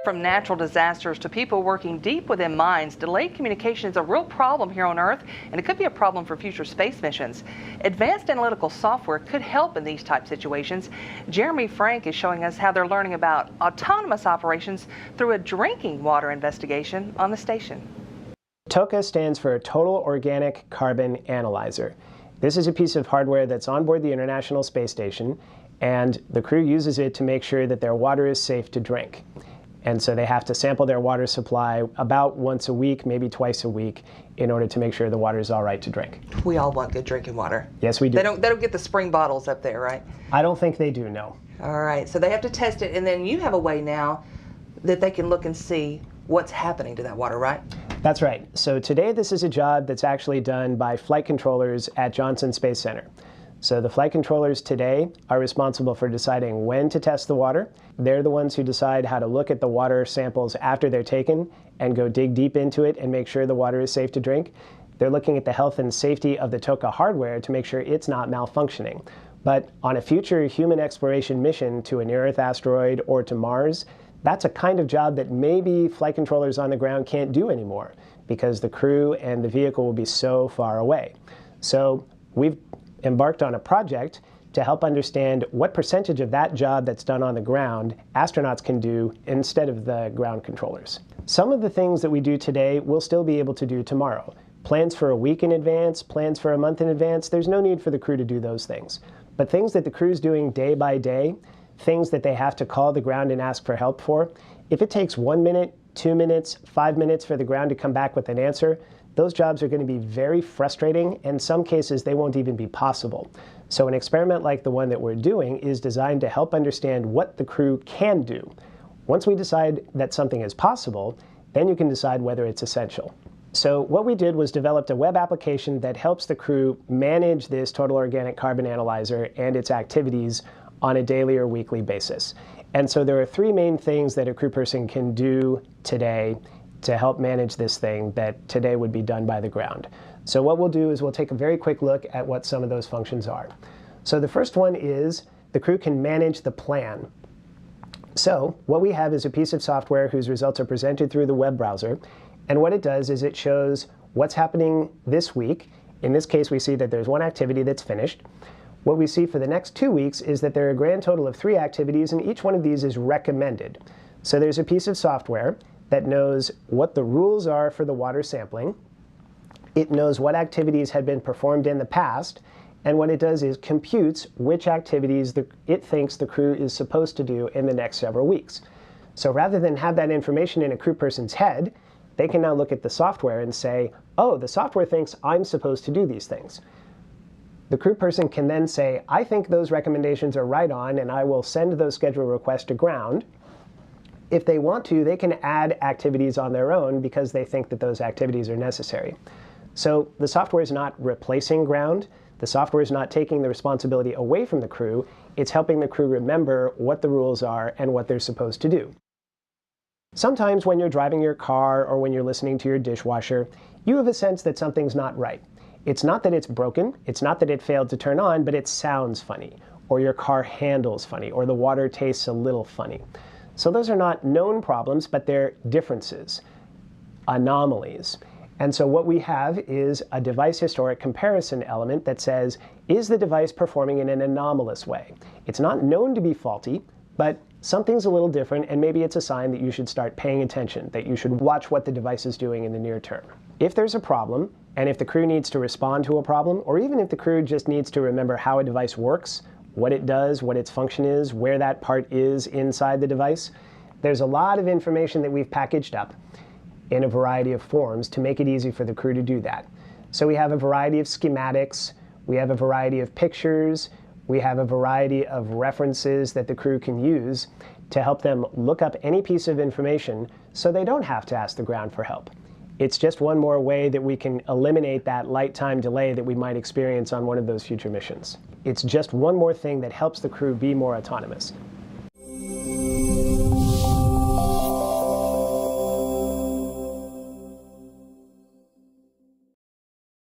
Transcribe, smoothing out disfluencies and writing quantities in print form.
From natural disasters to people working deep within mines, delayed communication is a real problem here on Earth, and it could be a problem for future space missions. Advanced analytical software could help in these type situations. Jeremy Frank is showing us how they're learning about autonomous operations through a drinking water investigation on the station. TOCA stands for Total Organic Carbon Analyzer. This is a piece of hardware that's on board the International Space Station, and the crew uses it to make sure that their water is safe to drink. And so they have to sample their water supply about once a week, maybe twice a week, in order to make sure the water is all right to drink. We all want good drinking water. Yes, we do. They don't get the spring bottles up there, right? I don't think they do, no. All right, so they have to test it, and then you have a way now that they can look and see what's happening to that water, right? That's right. So today this is a job that's actually done by flight controllers at Johnson Space Center. So the flight controllers today are responsible for deciding when to test the water. They're the ones who decide how to look at the water samples after they're taken and go dig deep into it and make sure the water is safe to drink. They're looking at the health and safety of the TOCA hardware to make sure it's not malfunctioning. But on a future human exploration mission to a near-Earth asteroid or to Mars, that's a kind of job that maybe flight controllers on the ground can't do anymore because the crew and the vehicle will be so far away. So we've embarked on a project to help understand what percentage of that job that's done on the ground astronauts can do instead of the ground controllers. Some of the things that we do today we'll still be able to do tomorrow. Plans for a week in advance, plans for a month in advance, there's no need for the crew to do those things. But things that the crew's doing day by day, things that they have to call the ground and ask for help for, if it takes 1 minute, 2 minutes, 5 minutes for the ground to come back with an answer, those jobs are going to be very frustrating. In some cases, they won't even be possible. So an experiment like the one that we're doing is designed to help understand what the crew can do. Once we decide that something is possible, then you can decide whether it's essential. So what we did was developed a web application that helps the crew manage this Total Organic Carbon Analyzer and its activities on a daily or weekly basis. And so there are three main things that a crew person can do today to help manage this thing that today would be done by the ground. So what we'll do is we'll take a very quick look at what some of those functions are. So the first one is the crew can manage the plan. So what we have is a piece of software whose results are presented through the web browser. And what it does is it shows what's happening this week. In this case, we see that there's one activity that's finished. What we see for the next 2 weeks is that there are a grand total of 3 activities, and each one of these is recommended. So there's a piece of software that knows what the rules are for the water sampling. It knows what activities had been performed in the past, and what it does is computes which activities it thinks the crew is supposed to do in the next several weeks. So rather than have that information in a crew person's head, they can now look at the software and say, oh, the software thinks I'm supposed to do these things. The crew person can then say, I think those recommendations are right on, and I will send those schedule requests to ground. If they want to, they can add activities on their own because they think that those activities are necessary. So the software is not replacing ground. The software is not taking the responsibility away from the crew. It's helping the crew remember what the rules are and what they're supposed to do. Sometimes when you're driving your car or when you're listening to your dishwasher, you have a sense that something's not right. It's not that it's broken, it's not that it failed to turn on, but it sounds funny, or your car handles funny, or the water tastes a little funny. So those are not known problems, but they're differences, anomalies. And so what we have is a device historic comparison element that says, is the device performing in an anomalous way? It's not known to be faulty, but something's a little different, and maybe it's a sign that you should start paying attention, that you should watch what the device is doing in the near term. If there's a problem, and if the crew needs to respond to a problem, or even if the crew just needs to remember how a device works, what it does, what its function is, where that part is inside the device, there's a lot of information that we've packaged up in a variety of forms to make it easy for the crew to do that. So we have a variety of schematics, we have a variety of pictures, we have a variety of references that the crew can use to help them look up any piece of information so they don't have to ask the ground for help. It's just one more way that we can eliminate that light time delay that we might experience on one of those future missions. It's just one more thing that helps the crew be more autonomous.